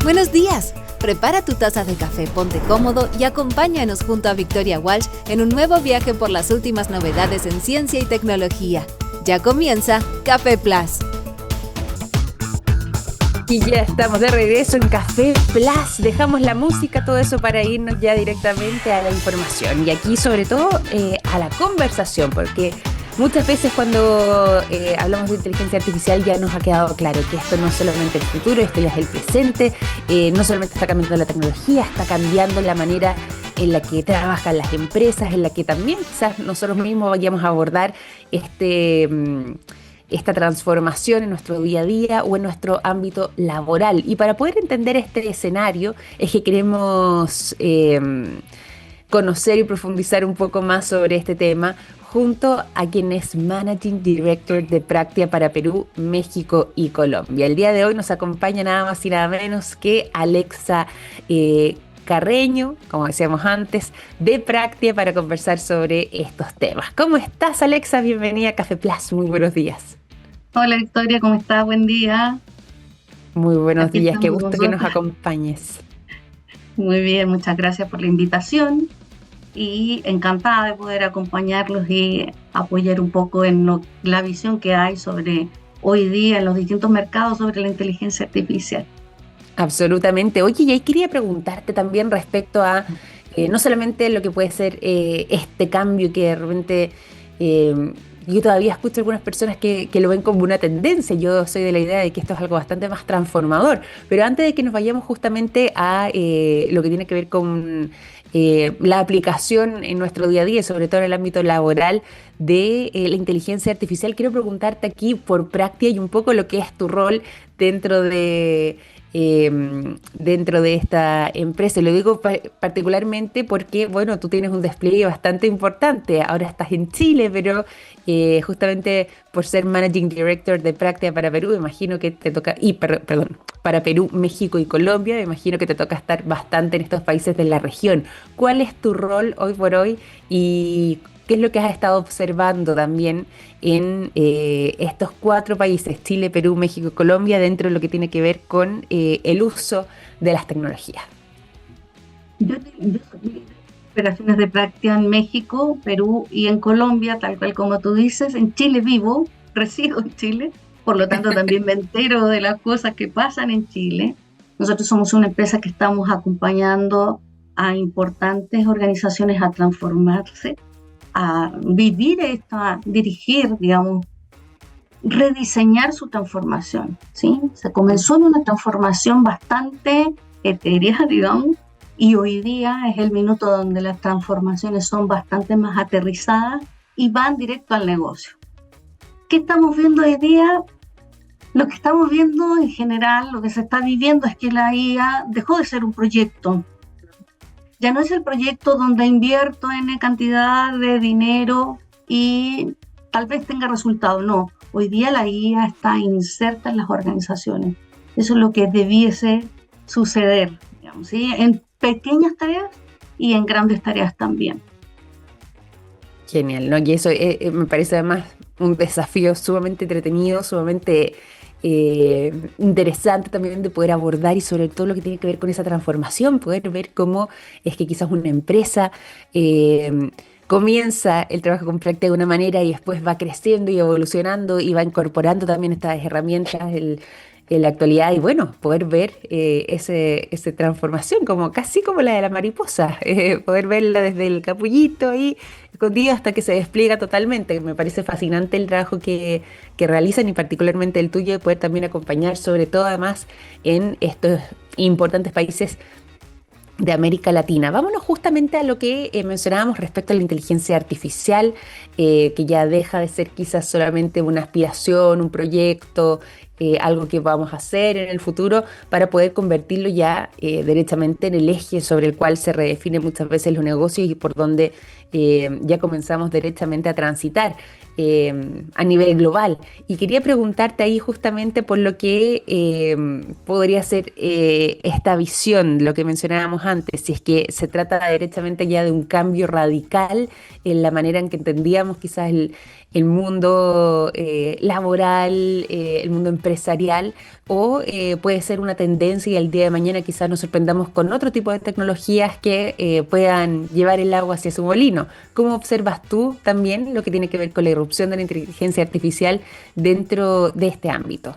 Buenos días. Prepara tu taza de café, ponte cómodo y acompáñanos junto a Victoria Walsh en un nuevo viaje por las últimas novedades en ciencia y tecnología. Ya comienza Café Plus. Y ya estamos de regreso en Café Plus. Dejamos la música, todo eso para irnos ya directamente a la información. Y aquí sobre todo a la conversación, porque muchas veces cuando hablamos de inteligencia artificial ya nos ha quedado claro que esto no es solamente el futuro, esto ya es el presente. No solamente está cambiando la tecnología, está cambiando la manera en la que trabajan las empresas, en la que también quizás nosotros mismos vayamos a abordar esta transformación en nuestro día a día o en nuestro ámbito laboral. Y para poder entender este escenario es que queremos conocer y profundizar un poco más sobre este tema junto a quien es Managing Director de Practia para Perú, México y Colombia. El día de hoy nos acompaña nada más y nada menos que Alexa Carreño, como decíamos antes, de Practia para conversar sobre estos temas. ¿Cómo estás, Alexa? Bienvenida a Café Plus. Muy buenos días. Hola Victoria, ¿cómo estás? Buen día. Muy buenos Aquí días, qué estamos gusto que nos acompañes. Muy bien, muchas gracias por la invitación y encantada de poder acompañarlos y apoyar un poco en la visión que hay sobre hoy día en los distintos mercados sobre la inteligencia artificial. Absolutamente. Oye, y ahí quería preguntarte también respecto a no solamente lo que puede ser este cambio que de repente yo todavía escucho algunas personas que lo ven como una tendencia. Yo soy de la idea de que esto es algo bastante más transformador. Pero antes de que nos vayamos justamente a lo que tiene que ver con la aplicación en nuestro día a día, sobre todo en el ámbito laboral de la inteligencia artificial, quiero preguntarte aquí por Practia y un poco lo que es tu rol dentro de esta empresa. Y lo digo particularmente porque, bueno, tú tienes un despliegue bastante importante. Ahora estás en Chile, pero justamente por ser Managing Director de Practia para Perú, me imagino que te toca, perdón, para Perú, México y Colombia, me imagino que te toca estar bastante en estos países de la región. ¿Cuál es tu rol hoy por hoy y qué es lo que has estado observando también en estos 4 países, Chile, Perú, México y Colombia, dentro de lo que tiene que ver con el uso de las tecnologías? Yo soy operaciones de Practia en México, Perú y en Colombia, tal cual como tú dices. En Chile vivo, resido en Chile, por lo tanto también me entero de las cosas que pasan en Chile. Nosotros somos una empresa que estamos acompañando a importantes organizaciones a transformarse, a vivir dirigir, digamos, rediseñar su transformación, ¿sí? Se comenzó en una transformación bastante etérea, digamos, y hoy día es el minuto donde las transformaciones son bastante más aterrizadas y van directo al negocio. ¿Qué estamos viendo hoy día? Lo que estamos viendo en general, lo que se está viviendo es que la IA dejó de ser un proyecto. Ya no es el proyecto donde invierto N cantidad de dinero y tal vez tenga resultado. No, hoy día la IA está inserta en las organizaciones. Eso es lo que debiese suceder, digamos, ¿sí? En pequeñas tareas y en grandes tareas también. Genial, ¿no? Y eso me parece además un desafío sumamente entretenido, sumamente interesante también de poder abordar y sobre todo lo que tiene que ver con esa transformación, poder ver cómo es que quizás una empresa comienza el trabajo con Practia de una manera y después va creciendo y evolucionando y va incorporando también estas herramientas en la actualidad y bueno, poder ver esa transformación como casi como la de la mariposa, poder verla desde el capullito ahí escondido hasta que se despliega totalmente. Me parece fascinante el trabajo que realizan y particularmente el tuyo de poder también acompañar sobre todo además en estos importantes países de América Latina. Vámonos justamente a lo que mencionábamos respecto a la inteligencia artificial, que ya deja de ser quizás solamente una aspiración, un proyecto, algo que vamos a hacer en el futuro para poder convertirlo ya derechamente en el eje sobre el cual se redefinen muchas veces los negocios y por donde ya comenzamos derechamente a transitar a nivel global. Y quería preguntarte ahí justamente por lo que podría ser esta visión, lo que mencionábamos antes, si es que se trata derechamente ya de un cambio radical en la manera en que entendíamos quizás el mundo laboral, el mundo empresarial, o puede ser una tendencia y el día de mañana quizás nos sorprendamos con otro tipo de tecnologías que puedan llevar el agua hacia su molino. ¿Cómo observas tú también lo que tiene que ver con la irrupción de la inteligencia artificial dentro de este ámbito?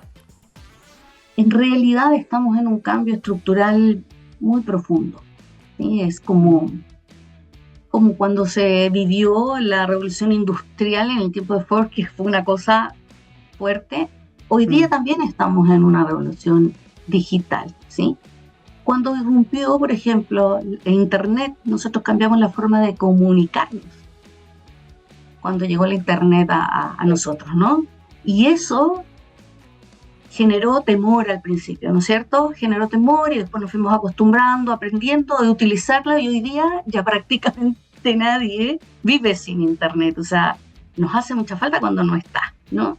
En realidad estamos en un cambio estructural muy profundo, ¿sí? Es como cuando se vivió la revolución industrial en el tiempo de Ford, que fue una cosa fuerte. Hoy día también estamos en una revolución digital, ¿sí? Cuando irrumpió, por ejemplo, el Internet, nosotros cambiamos la forma de comunicarnos. Cuando llegó el Internet a nosotros, ¿no? Y eso generó temor al principio, ¿no es cierto? Generó temor y después nos fuimos acostumbrando, aprendiendo a utilizarlo, y hoy día ya prácticamente nadie vive sin Internet. O sea, nos hace mucha falta cuando no está, ¿no?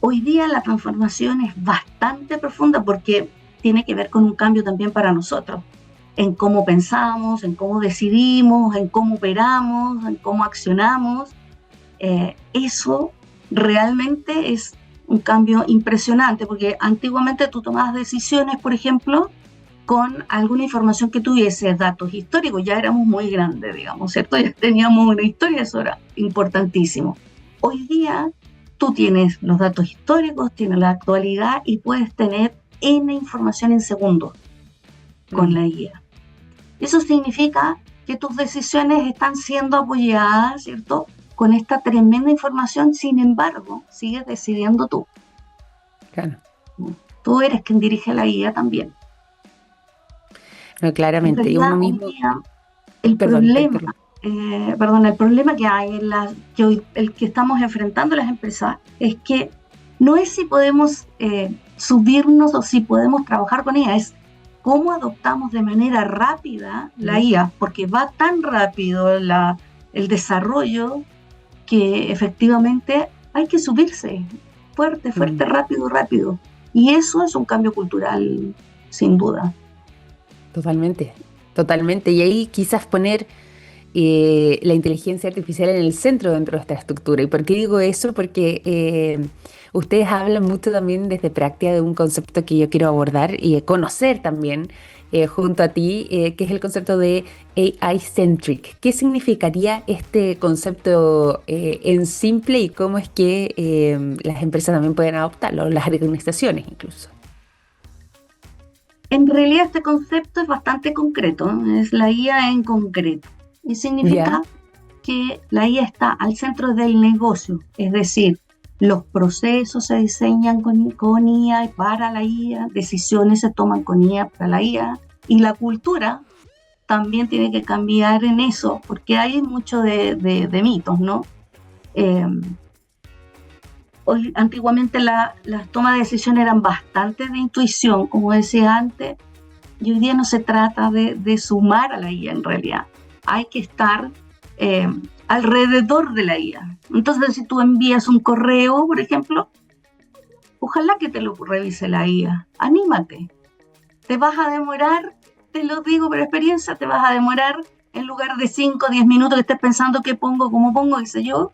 Hoy día la transformación es bastante profunda porque tiene que ver con un cambio también para nosotros, en cómo pensamos, en cómo decidimos, en cómo operamos, en cómo accionamos. Eso realmente es un cambio impresionante, porque antiguamente tú tomabas decisiones, por ejemplo, con alguna información que tuviese datos históricos. Ya éramos muy grandes, digamos, ¿cierto? Ya teníamos una historia, eso era importantísimo. Hoy día tú tienes los datos históricos, tienes la actualidad y puedes tener N información en segundos con la IA. Eso significa que tus decisiones están siendo apoyadas, ¿cierto?, con esta tremenda información. Sin embargo, sigues decidiendo tú. Claro. Tú eres quien dirige la IA también. No, claramente. En Y realidad, uno mismo. hoy día, el problema que hay el que estamos enfrentando las empresas es que no es si podemos subirnos o si podemos trabajar con ella, es cómo adoptamos de manera rápida la IA, porque va tan rápido el desarrollo que efectivamente hay que subirse fuerte, rápido. Y eso es un cambio cultural, sin duda. Totalmente, totalmente. Y ahí quizás poner la inteligencia artificial en el centro dentro de esta estructura. ¿Y por qué digo eso? Porque ustedes hablan mucho también desde Praxia de un concepto que yo quiero abordar y conocer también junto a ti, que es el concepto de AI-centric. ¿Qué significaría este concepto en simple y cómo es que las empresas también pueden adoptarlo, las organizaciones incluso? En realidad este concepto es bastante concreto, es la IA en concreto. Y significa que la IA está al centro del negocio, es decir, los procesos se diseñan con IA y para la IA, decisiones se toman con IA para la IA, y la cultura también tiene que cambiar en eso, porque hay mucho de mitos, ¿no? Antiguamente las tomas de decisión eran bastante de intuición, como decía antes, y hoy día no se trata de sumar a la IA en realidad. Hay que estar alrededor de la IA. Entonces, si tú envías un correo, por ejemplo, ojalá que te lo revise la IA. Anímate. Te vas a demorar, te lo digo por experiencia, te vas a demorar, en lugar de 5 o 10 minutos que estés pensando qué pongo, cómo pongo, qué sé yo,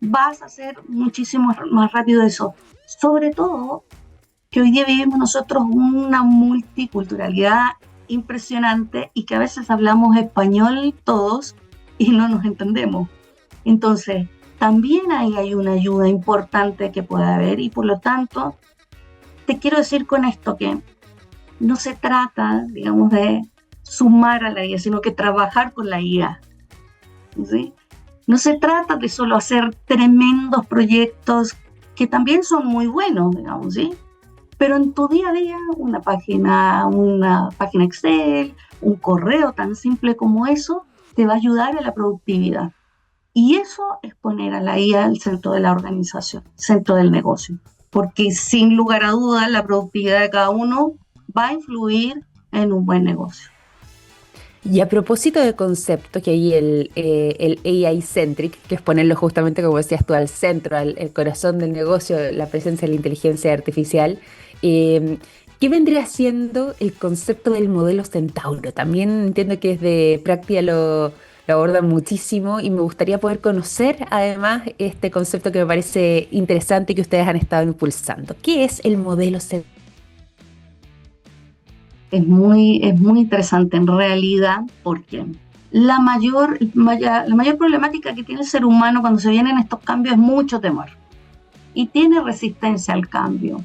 vas a hacer muchísimo más rápido eso. Sobre todo que hoy día vivimos nosotros una multiculturalidad impresionante y que a veces hablamos español todos y no nos entendemos. Entonces, también ahí hay una ayuda importante que puede haber, y por lo tanto, te quiero decir con esto que no se trata, digamos, de sumar a la IA, sino que trabajar con la IA, ¿sí? No se trata de solo hacer tremendos proyectos que también son muy buenos, digamos, ¿sí? Pero en tu día a día, una página Excel, un correo tan simple como eso, te va a ayudar a la productividad. Y eso es poner a la IA al centro de la organización, centro del negocio. Porque sin lugar a dudas, la productividad de cada uno va a influir en un buen negocio. Y a propósito de concepto, que hay el AI-centric, que es ponerlo justamente, como decías tú, al centro, al el corazón del negocio, la presencia de la inteligencia artificial, eh, ¿qué vendría siendo el concepto del modelo Centauro? También entiendo que desde Práctica lo abordan muchísimo y me gustaría poder conocer además este concepto que me parece interesante y que ustedes han estado impulsando. ¿Qué es el modelo Centauro? Es muy interesante en realidad porque la mayor problemática que tiene el ser humano cuando se vienen estos cambios es mucho temor y tiene resistencia al cambio.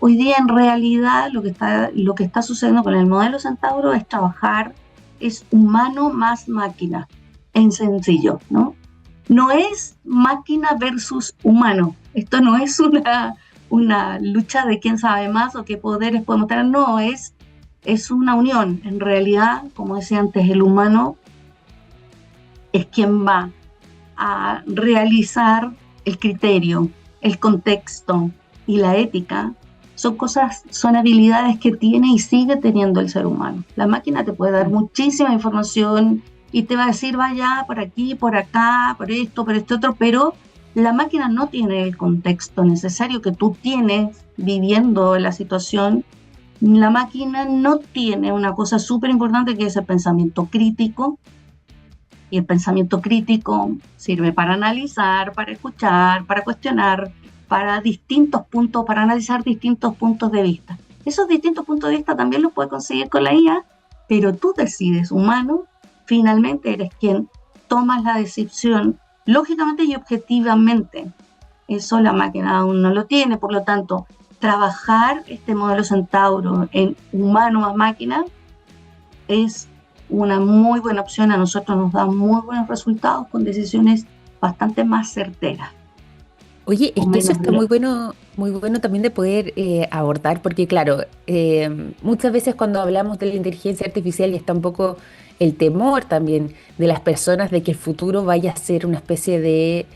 Hoy día en realidad lo que está sucediendo con el modelo Centauro es trabajar, es humano más máquina, en sencillo, ¿no? No es máquina versus humano, esto no es una lucha de quién sabe más o qué poderes podemos tener, no, es una unión. En realidad, como decía antes, el humano es quien va a realizar el criterio, el contexto y la ética. Son habilidades que tiene y sigue teniendo el ser humano. La máquina te puede dar muchísima información y te va a decir, vaya por aquí, por acá, por esto, por este otro, pero la máquina no tiene el contexto necesario que tú tienes viviendo la situación. La máquina no tiene una cosa súper importante que es el pensamiento crítico, y el pensamiento crítico sirve para analizar, para escuchar, para cuestionar, para distintos puntos, para analizar distintos puntos de vista. Esos distintos puntos de vista también los puedes conseguir con la IA, pero tú decides, humano, finalmente eres quien tomas la decisión, lógicamente y objetivamente. Eso la máquina aún no lo tiene, por lo tanto, trabajar este modelo Centauro en humano más máquina es una muy buena opción. A nosotros nos da muy buenos resultados con decisiones bastante más certeras. Oye, O es que eso menos está muy bueno también de poder abordar, porque claro, muchas veces cuando hablamos de la inteligencia artificial y está un poco el temor también de las personas de que el futuro vaya a ser una especie de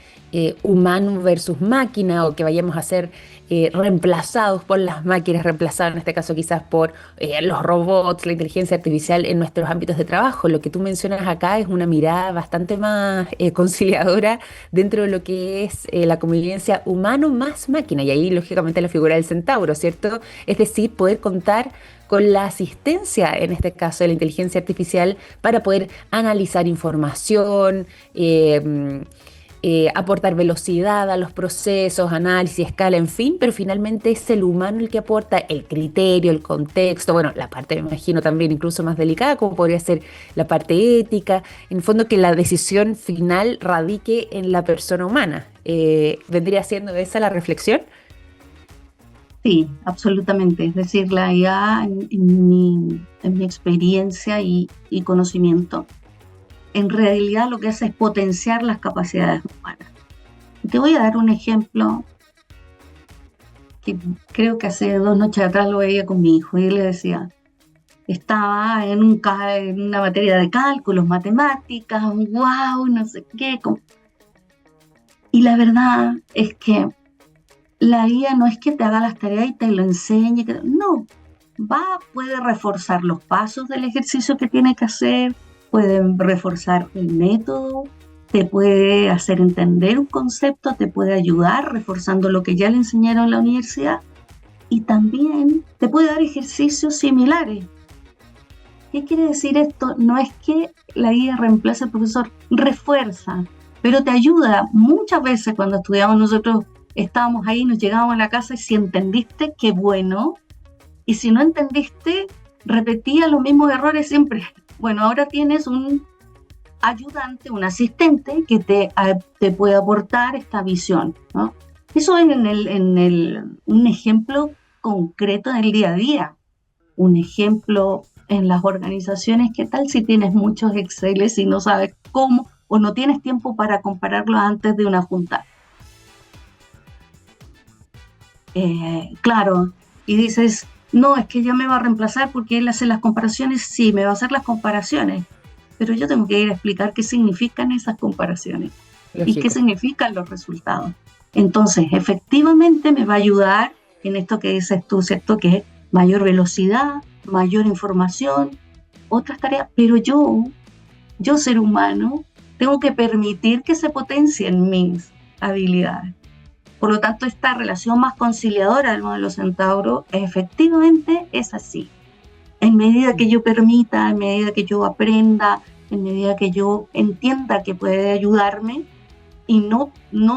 humano versus máquina o que vayamos a ser reemplazados por las máquinas, reemplazados en este caso quizás por los robots, la inteligencia artificial en nuestros ámbitos de trabajo. Lo que tú mencionas acá es una mirada bastante más conciliadora dentro de lo que es la convivencia humano más máquina y ahí lógicamente la figura del centauro, ¿cierto? Es decir, poder contar con la asistencia, en este caso de la inteligencia artificial, para poder analizar información, aportar velocidad a los procesos, análisis, escala, en fin, pero finalmente es el humano el que aporta el criterio, el contexto, bueno, la parte, me imagino, también incluso más delicada, como podría ser la parte ética, en el fondo que la decisión final radique en la persona humana. ¿Vendría siendo esa la reflexión? Sí, absolutamente. Es decir, la IA en mi experiencia y conocimiento, en realidad lo que hace es potenciar las capacidades humanas. Te voy a dar un ejemplo que creo que hace 2 noches atrás lo veía con mi hijo y le decía, estaba en una materia de cálculos, matemáticas, wow, no sé qué. Y la verdad es que la IA no es que te haga las tareas y te lo enseñe, no, puede reforzar los pasos del ejercicio que tiene que hacer, puede reforzar el método, te puede hacer entender un concepto, te puede ayudar reforzando lo que ya le enseñaron en la universidad y también te puede dar ejercicios similares. ¿Qué quiere decir esto? No es que la IA reemplace al profesor, refuerza, pero te ayuda. Muchas veces cuando estudiamos nosotros estábamos ahí, nos llegábamos a la casa y si entendiste, qué bueno, y si no entendiste, repetía los mismos errores siempre. Bueno, ahora tienes un ayudante, un asistente que te puede aportar esta visión, ¿no? Eso es un ejemplo concreto en el día a día. Un ejemplo en las organizaciones, ¿qué tal si tienes muchos Exceles y no sabes cómo o no tienes tiempo para compararlos antes de una junta? Claro, y dices, no, es que ya me va a reemplazar porque él hace las comparaciones. Sí, me va a hacer las comparaciones, pero yo tengo que ir a explicar qué significan esas comparaciones y qué Lógico. significan los resultados. Entonces, efectivamente me va a ayudar en esto que dices tú, ¿cierto? Que es mayor velocidad, mayor información, otras tareas, pero yo ser humano, tengo que permitir que se potencien mis habilidades. Por lo tanto, esta relación más conciliadora del modelo Centauro efectivamente es así. En medida que yo permita, en medida que yo aprenda, en medida que yo entienda que puede ayudarme y no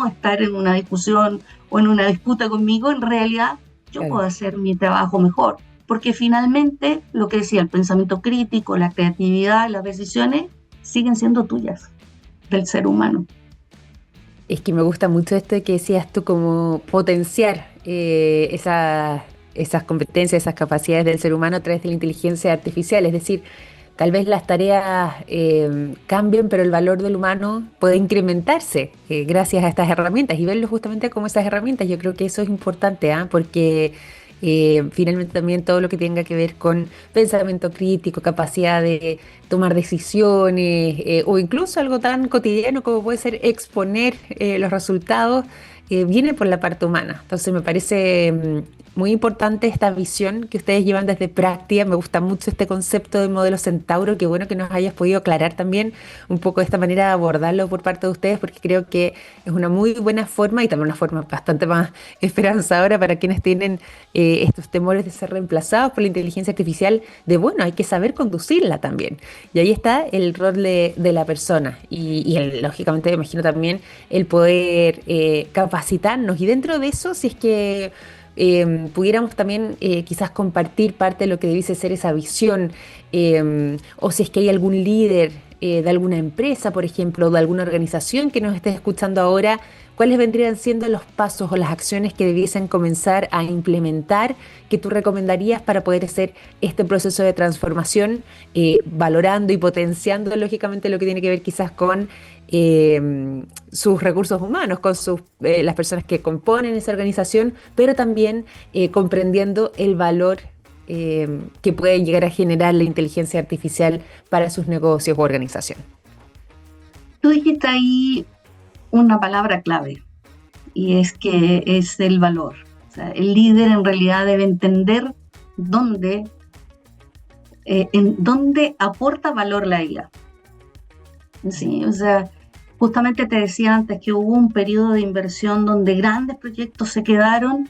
estar en una discusión o en una disputa conmigo, en realidad yo puedo hacer mi trabajo mejor. Porque finalmente, lo que decía, el pensamiento crítico, la creatividad, las decisiones siguen siendo tuyas, del ser humano. Es que me gusta mucho esto de que decías tú, como potenciar esas competencias, esas capacidades del ser humano a través de la inteligencia artificial. Es decir, tal vez las tareas cambien, pero el valor del humano puede incrementarse gracias a estas herramientas y verlo justamente como esas herramientas. Yo creo que eso es importante, porque finalmente también todo lo que tenga que ver con pensamiento crítico, capacidad de tomar decisiones o incluso algo tan cotidiano como puede ser exponer los resultados, viene por la parte humana. Entonces me parece muy importante esta visión que ustedes llevan desde Práctica. Me gusta mucho este concepto del modelo Centauro. Qué bueno que nos hayas podido aclarar también un poco esta manera de abordarlo por parte de ustedes, porque creo que es una muy buena forma y también una forma bastante más esperanzadora para quienes tienen estos temores de ser reemplazados por la inteligencia artificial, de bueno, hay que saber conducirla también. Y ahí está el rol de la persona y lógicamente me imagino también el poder capacitarnos. Y dentro de eso, si es que pudiéramos también quizás compartir parte de lo que debiese ser esa visión, o si es que hay algún líder de alguna empresa, por ejemplo, o de alguna organización que nos esté escuchando ahora, ¿cuáles vendrían siendo los pasos o las acciones que debiesen comenzar a implementar que tú recomendarías para poder hacer este proceso de transformación, valorando y potenciando lógicamente lo que tiene que ver quizás con sus recursos humanos, con las personas que componen esa organización, pero también comprendiendo el valor que puede llegar a generar la inteligencia artificial para sus negocios o organización? Tú dijiste ahí una palabra clave, y es que es el valor. O sea, el líder en realidad debe entender en dónde aporta valor la IA. Sí, o sea, justamente te decía antes que hubo un periodo de inversión donde grandes proyectos se quedaron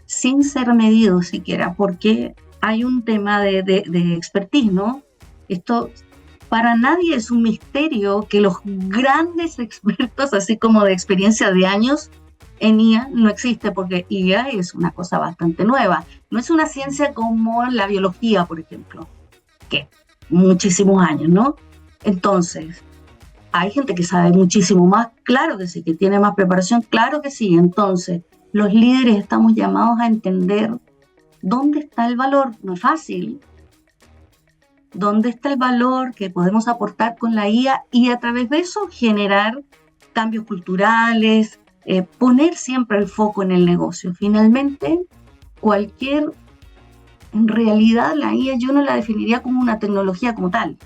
sin ser medidos siquiera, porque hay un tema de expertise, ¿no? Esto para nadie es un misterio que los grandes expertos, así como de experiencia de años en IA, no existe, porque IA es una cosa bastante nueva. No es una ciencia como la biología, por ejemplo, que muchísimos años, ¿no? Entonces, hay gente que sabe muchísimo más, claro que sí, que tiene más preparación, claro que sí. Entonces, los líderes estamos llamados a entender dónde está el valor. No es fácil. ¿Dónde está el valor que podemos aportar con la IA y a través de eso generar cambios culturales, poner siempre el foco en el negocio? Finalmente, en realidad la IA yo no la definiría como una tecnología como tal.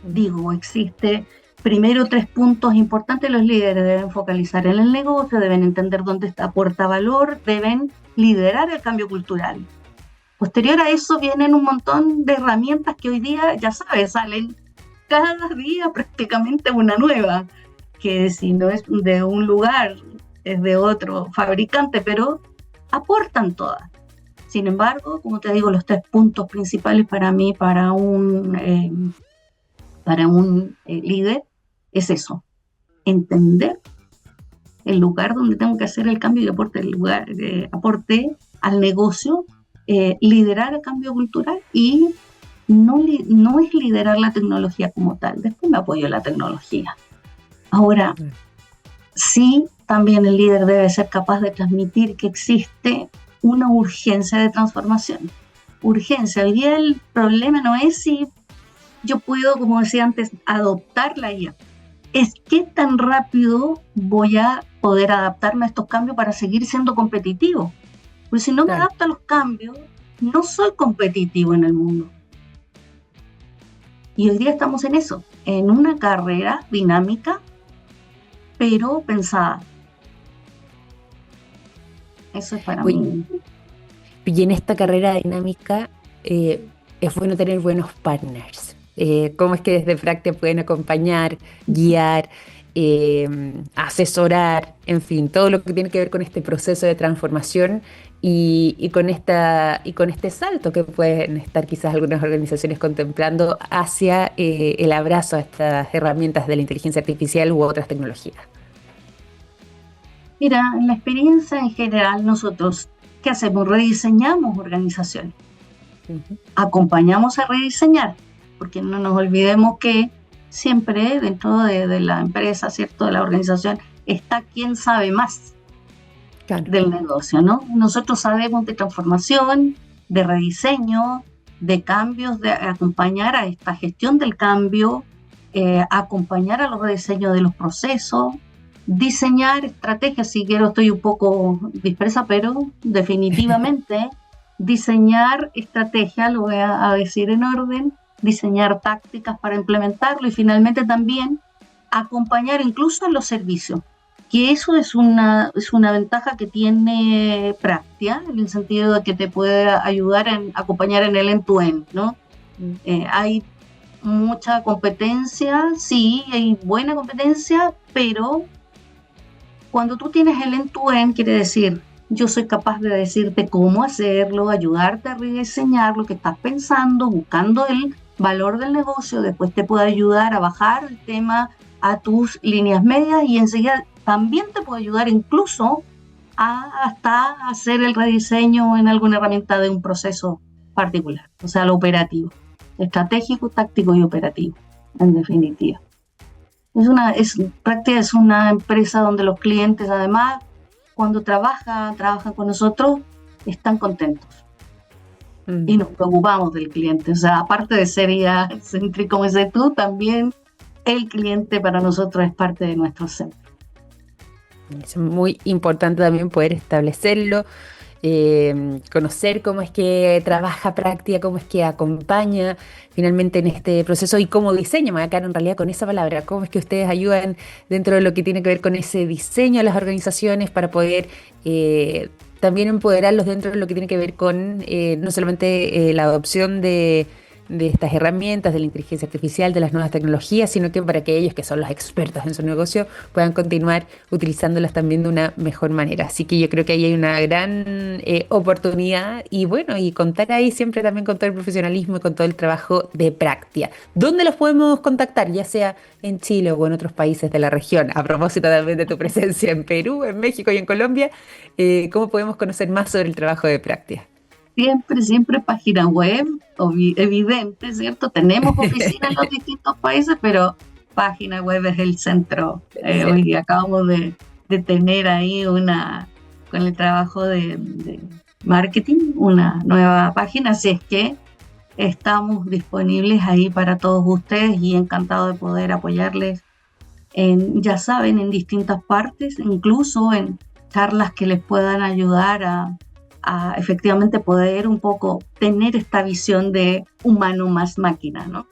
Digo, existe primero 3 puntos importantes. Los líderes deben focalizar en el negocio, deben entender dónde aporta valor, deben liderar el cambio cultural. Posterior a eso vienen un montón de herramientas que hoy día, ya sabes, salen cada día prácticamente una nueva, que si no es de un lugar, es de otro fabricante, pero aportan todas. Sin embargo, como te digo, los 3 puntos principales para mí, para un líder, es eso: entender el lugar donde tengo que hacer el cambio y aporte al negocio, liderar el cambio cultural y no es liderar la tecnología como tal. Después me apoyo en la tecnología. Ahora, sí, también el líder debe ser capaz de transmitir que existe una urgencia de transformación. Urgencia. Hoy día el problema no es si yo puedo, como decía antes, adoptar la IA. Es qué tan rápido voy a poder adaptarme a estos cambios para seguir siendo competitivo. Porque si no me adapto a los cambios, no soy competitivo en el mundo. Y hoy día estamos en eso, en una carrera dinámica, pero pensada. Eso es para mí. Y en esta carrera dinámica es bueno tener buenos partners. cómo es que desde Practia pueden acompañar, guiar, asesorar, en fin, todo lo que tiene que ver con este proceso de transformación y con este salto que pueden estar quizás algunas organizaciones contemplando hacia el abrazo a estas herramientas de la inteligencia artificial u otras tecnologías. Mira, en la experiencia en general, nosotros, ¿qué hacemos? Rediseñamos organizaciones, acompañamos a rediseñar, porque no nos olvidemos que siempre dentro de la empresa, ¿cierto?, de la organización, está quien sabe más del negocio, ¿no? Nosotros sabemos de transformación, de rediseño, de cambios, de acompañar a esta gestión del cambio, acompañar a los rediseños de los procesos, diseñar estrategias. Si quiero, estoy un poco dispersa, pero definitivamente diseñar estrategias, lo voy a decir en orden, diseñar tácticas para implementarlo y finalmente también acompañar incluso en los servicios, que eso es una ventaja que tiene Practia, en el sentido de que te puede ayudar a acompañar en el end-to-end, ¿no? Hay mucha competencia, sí, hay buena competencia, pero cuando tú tienes el end-to-end, quiere decir, yo soy capaz de decirte cómo hacerlo, ayudarte a rediseñar lo que estás pensando, buscando el valor del negocio, después te puedo ayudar a bajar el tema a tus líneas medias y enseguida también te puedo ayudar incluso hasta hacer el rediseño en alguna herramienta de un proceso particular, o sea, lo operativo, estratégico, táctico y operativo, en definitiva. Practia es una empresa donde los clientes, además, cuando trabajan con nosotros, están contentos. Y nos preocupamos del cliente. O sea, aparte de ser ya céntrico como dices tú, también el cliente para nosotros es parte de nuestro centro. Es muy importante también poder establecerlo, conocer cómo es que trabaja Practia, cómo es que acompaña finalmente en este proceso y cómo diseña. Me voy a quedar en realidad con esa palabra, cómo es que ustedes ayudan dentro de lo que tiene que ver con ese diseño a las organizaciones para poder también empoderarlos dentro de lo que tiene que ver con no solamente la adopción de estas herramientas, de la inteligencia artificial, de las nuevas tecnologías, sino que para que ellos que son los expertos en su negocio puedan continuar utilizándolas también de una mejor manera. Así que yo creo que ahí hay una gran oportunidad y bueno, y contar ahí siempre también con todo el profesionalismo y con todo el trabajo de Practia. ¿Dónde los podemos contactar? Ya sea en Chile o en otros países de la región. A propósito también de tu presencia en Perú, en México y en Colombia, ¿cómo podemos conocer más sobre el trabajo de Practia? Siempre página web, evidente, ¿cierto? Tenemos oficinas en los distintos países, pero página web es el centro. Hoy día acabamos de tener ahí con el trabajo de marketing, una nueva página, así es que estamos disponibles ahí para todos ustedes y encantados de poder apoyarles ya saben, en distintas partes, incluso en charlas que les puedan ayudar a efectivamente poder un poco tener esta visión de humano más máquina, ¿no?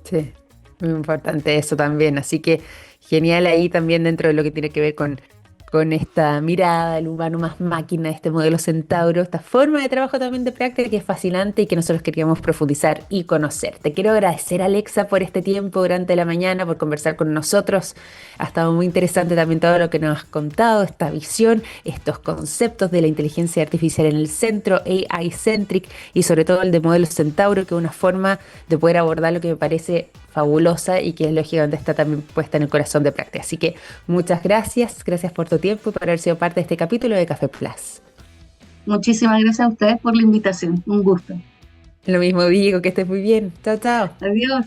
Sí, muy importante eso también, así que genial ahí también dentro de lo que tiene que ver con esta mirada, el humano más máquina, este modelo centauro, esta forma de trabajo también de Practia que es fascinante y que nosotros queríamos profundizar y conocer. Te quiero agradecer, Alexa, por este tiempo durante la mañana, por conversar con nosotros. Ha estado muy interesante también todo lo que nos has contado, esta visión, estos conceptos de la inteligencia artificial en el centro, AI-centric y sobre todo el de modelo centauro, que es una forma de poder abordar lo que me parece fabulosa y que es lógicamente está también puesta en el corazón de Practia. Así que muchas gracias por tu tiempo y por haber sido parte de este capítulo de Café Plus. Muchísimas gracias a ustedes por la invitación, un gusto. Lo mismo digo, que estés muy bien. Chao, chao. Adiós.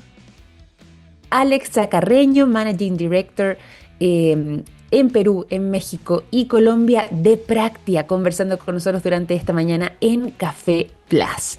Alexa Carreño, Managing Director en Perú, en México y Colombia de Practia, conversando con nosotros durante esta mañana en Café Plus.